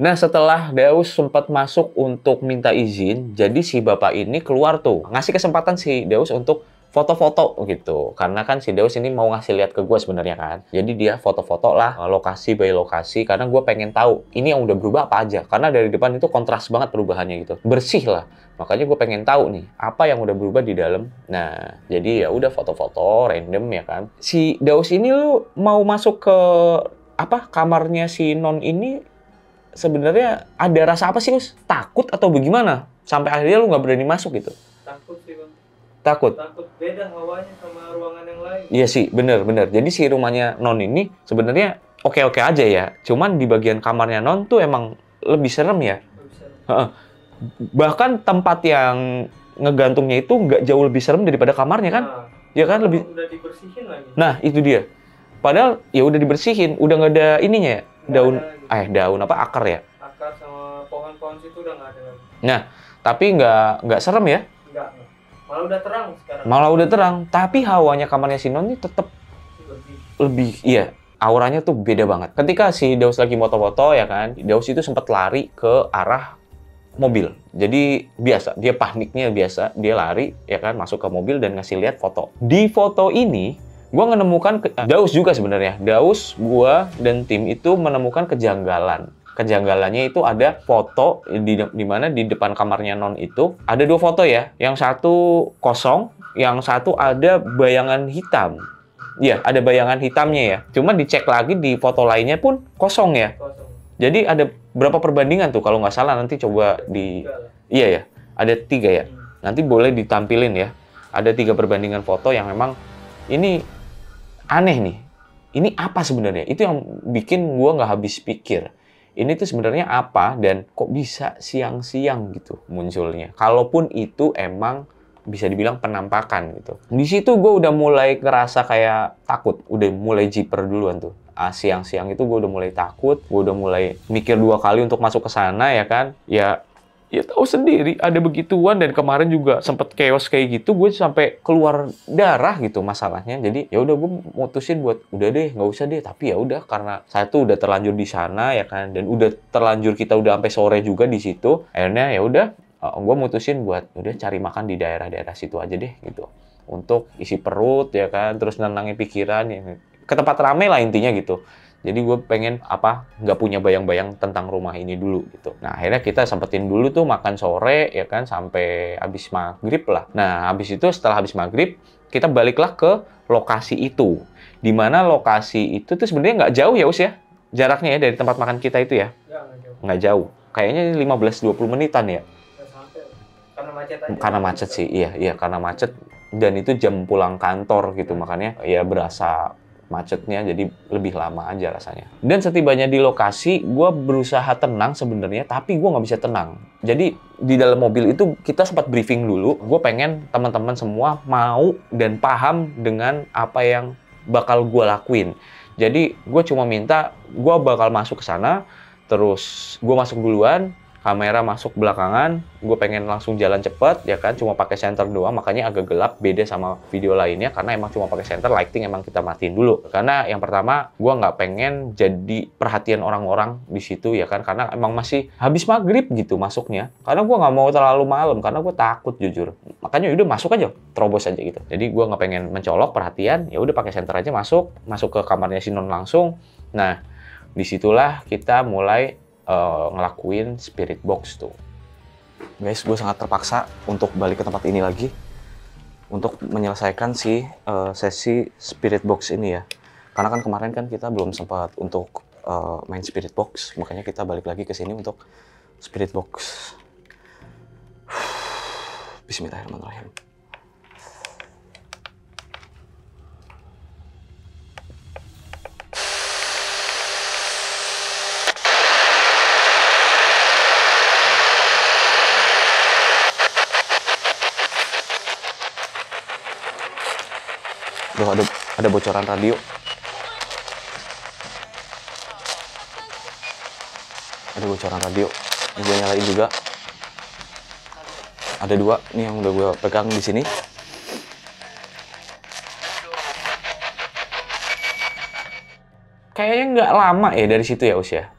Nah, setelah Daus sempat masuk untuk minta izin, jadi si bapak ini keluar tuh. Ngasih kesempatan si Daus untuk foto-foto gitu. Karena kan si Daus ini mau ngasih lihat ke gue sebenarnya kan. Jadi dia foto-foto lah lokasi by lokasi. Karena gue pengen tahu ini yang udah berubah apa aja. Karena dari depan itu kontras banget perubahannya gitu. Bersih lah. Makanya gue pengen tahu nih apa yang udah berubah di dalam. Nah, jadi ya udah foto-foto random ya kan. Si Daus ini lu mau masuk ke kamarnya si Non ini sebenarnya ada rasa apa sih, Us? Takut atau bagaimana? Sampai akhirnya lu nggak berani masuk gitu. Takut sih, Bang. Takut. Takut beda hawanya sama ruangan yang lain. Iya sih, bener. Jadi si rumahnya Non ini sebenarnya oke-oke aja ya. Cuman di bagian kamarnya Non tuh emang lebih serem ya. Heeh. Bahkan tempat yang ngegantungnya itu nggak jauh lebih serem daripada kamarnya kan? Nah, Ya kan lebih. udah dibersihin lagi. Nah itu dia. Padahal ya udah dibersihin, udah nggak ada ininya ya. Nggak Daun, ada lagi. daun apa akar ya. Akar sama pohon-pohon situ udah nggak ada lagi. Nah, tapi nggak serem ya. Enggak. Malah udah terang sekarang. Malah udah terang. Tapi hawanya kamarnya si Non ini tetap lebih, iya. Auranya tuh beda banget. Ketika si Daus lagi foto-foto ya kan, Daus itu sempat lari ke arah mobil. Jadi biasa, dia paniknya biasa, dia lari ya kan masuk ke mobil dan ngasih lihat foto. Di foto ini, gua menemukan Daus juga sebenarnya. Daus, gua dan tim itu menemukan kejanggalan. Kejanggalannya itu ada foto di mana di depan kamarnya Non itu ada 2 foto ya. Yang satu kosong, yang satu ada bayangan hitam. Iya, ada bayangan hitamnya ya. Cuma dicek lagi di foto lainnya pun kosong ya. Kosong. Jadi ada berapa perbandingan tuh kalau nggak salah, nanti coba di... Enggak lah. Iya ya, ada 3 ya. Nanti boleh ditampilin ya. Ada 3 perbandingan foto yang memang ini aneh nih. Ini apa sebenarnya? Itu yang bikin gua nggak habis pikir. Ini tuh sebenarnya apa dan kok bisa siang-siang gitu munculnya. Kalaupun itu emang bisa dibilang penampakan gitu. Di situ gue udah mulai ngerasa kayak takut, udah mulai jiper duluan tuh. Siang-siang itu gue udah mulai takut, gue udah mulai mikir 2 kali untuk masuk ke sana ya kan. Ya tahu sendiri ada begituan, dan kemarin juga sempet chaos kayak gitu, gue sampai keluar darah gitu masalahnya. Jadi ya udah gue mutusin buat udah deh nggak usah deh. Tapi ya udah karena saya tuh udah terlanjur di sana ya kan, dan udah terlanjur kita udah sampai sore juga di situ. Akhirnya ya udah gue mutusin buat udah cari makan di daerah-daerah situ aja deh gitu, untuk isi perut ya kan, terus nenangin pikiran ya, ke tempat rame lah intinya gitu. Jadi gue pengen nggak punya bayang-bayang tentang rumah ini dulu gitu. Nah akhirnya kita sempetin dulu tuh makan sore ya kan sampai habis maghrib lah. Nah habis itu setelah habis maghrib kita baliklah ke lokasi itu. Dimana lokasi itu tuh sebenarnya nggak jauh ya Us ya, jaraknya ya dari tempat makan kita itu ya. Nggak jauh. Kayaknya 15-20 menitan ya. Karena macet aja. Karena macet sih, iya karena macet, dan itu jam pulang kantor gitu, makanya ya berasa macetnya jadi lebih lama aja rasanya. Dan setibanya di lokasi, gue berusaha tenang sebenarnya, tapi gue nggak bisa tenang. Jadi di dalam mobil itu kita sempat briefing dulu, gue pengen teman-teman semua mau dan paham dengan apa yang bakal gue lakuin. Jadi gue cuma minta gue bakal masuk ke sana, terus gue masuk duluan, kamera masuk belakangan, gue pengen langsung jalan cepet ya kan, cuma pakai senter doang, makanya agak gelap beda sama video lainnya karena emang cuma pakai senter, lighting emang kita matiin dulu. Karena yang pertama gue nggak pengen jadi perhatian orang-orang di situ ya kan, karena emang masih habis maghrib gitu masuknya. Karena gue nggak mau terlalu malam, karena gue takut jujur. Makanya udah masuk aja, terobos aja gitu. Jadi gue nggak pengen mencolok perhatian, ya udah pakai senter aja masuk ke kamarnya si Non langsung. Nah disitulah kita mulai ngelakuin spirit box tuh. Guys, gue sangat terpaksa untuk balik ke tempat ini lagi untuk menyelesaikan si sesi spirit box ini ya. Karena kan kemarin kan kita belum sempat untuk main spirit box, makanya kita balik lagi ke sini untuk spirit box. Bismillahirrahmanirrahim. Duh, ada bocoran radio. Ada bocoran radio. Ini gue nyalain juga. Ada 2 nih yang udah gue pegang di sini. Kayaknya nggak lama ya dari situ ya, Us ya?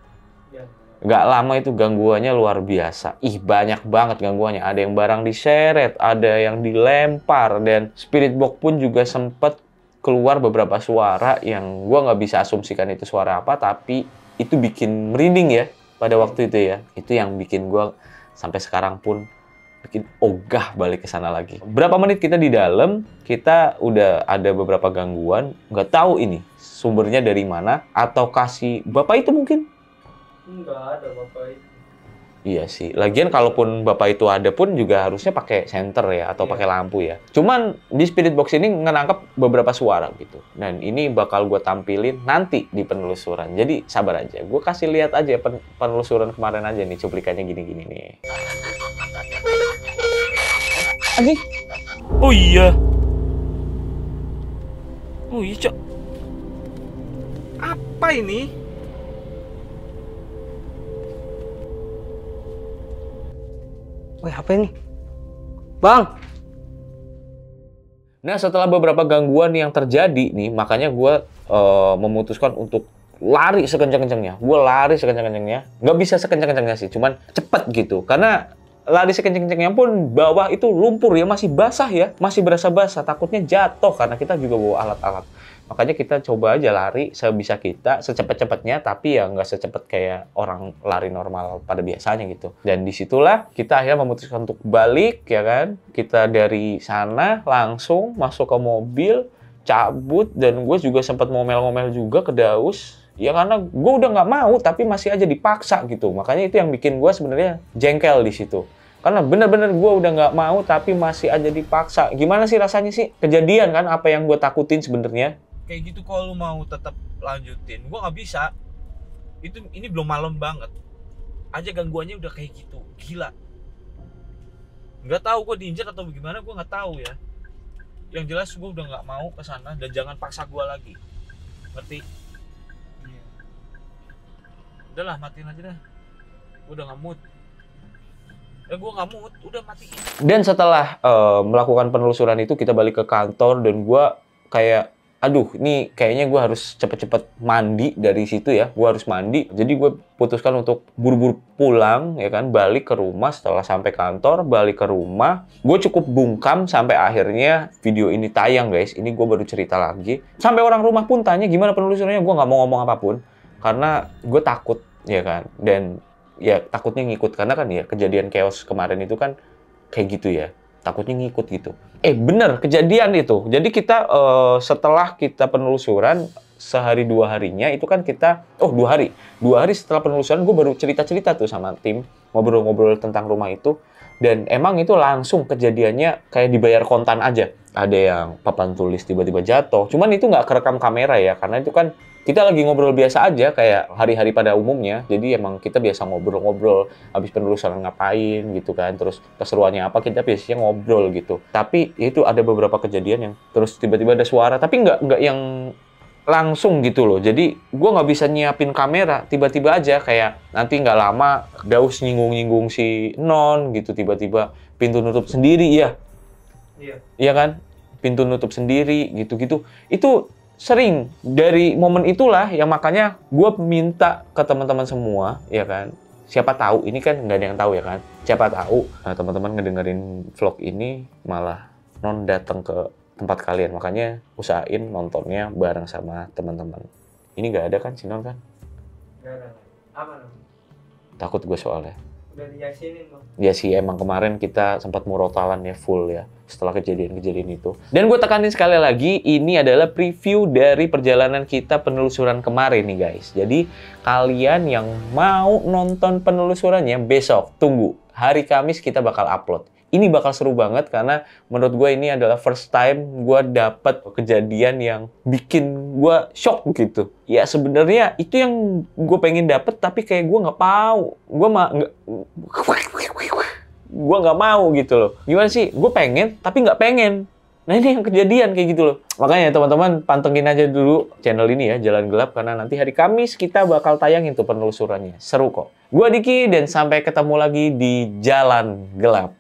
Nggak lama itu gangguannya luar biasa. Ih, banyak banget gangguannya. Ada yang barang diseret, ada yang dilempar, dan spirit box pun juga sempet keluar beberapa suara yang gua nggak bisa asumsikan itu suara apa, tapi itu bikin merinding ya pada waktu itu ya. Itu yang bikin gua sampai sekarang pun bikin ogah balik ke sana lagi. Berapa menit kita di dalam, kita udah ada beberapa gangguan. Nggak tahu ini sumbernya dari mana, atau kasih bapak itu mungkin. Enggak ada bapak itu. Iya sih. Lagian kalaupun bapak itu ada pun juga harusnya pakai senter ya atau pakai lampu ya. Cuman di spirit box ini ngenangkep beberapa suara gitu. Dan ini bakal gue tampilin nanti di penelusuran. Jadi sabar aja. Gue kasih lihat aja penelusuran kemarin aja nih, cuplikannya gini-gini nih. Anjing. Oh iya. Oh iya, Cok. Apa ini? Wih, apa ini? Bang! Nah, setelah beberapa gangguan yang terjadi nih, makanya gue memutuskan untuk lari sekencang-kencangnya. Gue lari sekencang-kencangnya. Nggak bisa sekencang-kencangnya sih, cuman cepet gitu. Karena lari sekencang-kencangnya pun bawah itu lumpur ya, masih basah ya. Masih berasa basah, takutnya jatuh karena kita juga bawa alat-alat. Makanya kita coba aja lari sebisa kita, secepat-cepatnya, tapi ya nggak secepat kayak orang lari normal pada biasanya gitu. Dan disitulah kita akhirnya memutuskan untuk balik, ya kan. Kita dari sana langsung masuk ke mobil, cabut, dan gue juga sempat ngomel-ngomel juga ke Daus. Ya karena gue udah nggak mau, tapi masih aja dipaksa gitu. Makanya itu yang bikin gue sebenarnya jengkel di situ. Karena bener-bener gue udah nggak mau, tapi masih aja dipaksa. Gimana sih rasanya sih? Kejadian kan apa yang gue takutin sebenarnya. Kayak gitu kalau lu mau tetap lanjutin, gua nggak bisa. Ini belum malam banget. Aja gangguannya udah kayak gitu, gila. Nggak tahu gua diinjak atau bagaimana, gua nggak tahu ya. Yang jelas gua udah nggak mau ke sana dan jangan paksa gua lagi. Ngerti? Udahlah, matiin aja dah. Gua udah nggak mood. Gua nggak mood, udah matiin. Dan setelah melakukan penelusuran itu, kita balik ke kantor dan gua kayak aduh, ini kayaknya gue harus cepet-cepet mandi dari situ ya. Gue harus mandi. Jadi gue putuskan untuk buru-buru pulang, ya kan. Balik ke rumah setelah sampai kantor, balik ke rumah. Gue cukup bungkam sampai akhirnya video ini tayang, guys. Ini gue baru cerita lagi. Sampai orang rumah pun tanya gimana penelusurannya. Gue nggak mau ngomong apapun. Karena gue takut, ya kan. Dan ya takutnya ngikut. Karena kan ya kejadian chaos kemarin itu kan kayak gitu ya. Takutnya ngikut gitu. Bener, kejadian itu. Jadi kita setelah kita penelusuran sehari 2 harinya itu kan kita 2 hari. 2 hari setelah penelusuran gue baru cerita-cerita tuh sama tim, ngobrol-ngobrol tentang rumah itu. Dan emang itu langsung kejadiannya kayak dibayar kontan aja. Ada yang papan tulis tiba-tiba jatuh. Cuman itu nggak kerekam kamera ya, karena itu kan kita lagi ngobrol biasa aja kayak hari-hari pada umumnya. Jadi emang kita biasa ngobrol-ngobrol habis penelusuran ngapain gitu kan. Terus keseruannya apa, kita biasanya ngobrol gitu. Tapi itu ada beberapa kejadian yang terus tiba-tiba ada suara, tapi nggak yang langsung gitu loh. Jadi gue nggak bisa nyiapin kamera, tiba-tiba aja kayak nanti nggak lama Daus nyinggung-nyinggung si Non gitu, tiba-tiba pintu nutup sendiri ya. Iya kan? Pintu nutup sendiri gitu-gitu. Itu sering dari momen itulah yang makanya gue minta ke teman-teman semua, ya kan. Siapa tahu, ini kan nggak ada yang tahu ya kan. Siapa tahu teman-teman ngedengerin vlog ini malah Non datang ke tempat kalian, makanya usahain nontonnya bareng sama teman-teman. Ini nggak ada kan si Non kan? Nggak ada. Aman. Takut gue soalnya. Udah diyakinin bang. Ya sih, emang kemarin kita sempat murotalan ya, full ya, setelah kejadian-kejadian itu. Dan gue tekanin sekali lagi, ini adalah preview dari perjalanan kita penelusuran kemarin nih guys. Jadi, kalian yang mau nonton penelusurannya besok, tunggu. Hari Kamis kita bakal upload. Ini bakal seru banget karena menurut gue ini adalah first time gue dapet kejadian yang bikin gue shock gitu. Ya sebenarnya itu yang gue pengen dapet tapi kayak gue nggak mau. Gue nggak mau gitu loh. Gimana sih? Gue pengen tapi nggak pengen. Nah ini yang kejadian kayak gitu loh. Makanya teman-teman pantengin aja dulu channel ini ya, Jalan Gelap, karena nanti hari Kamis kita bakal tayangin tuh penelusurannya. Seru kok. Gue Diki dan sampai ketemu lagi di Jalan Gelap.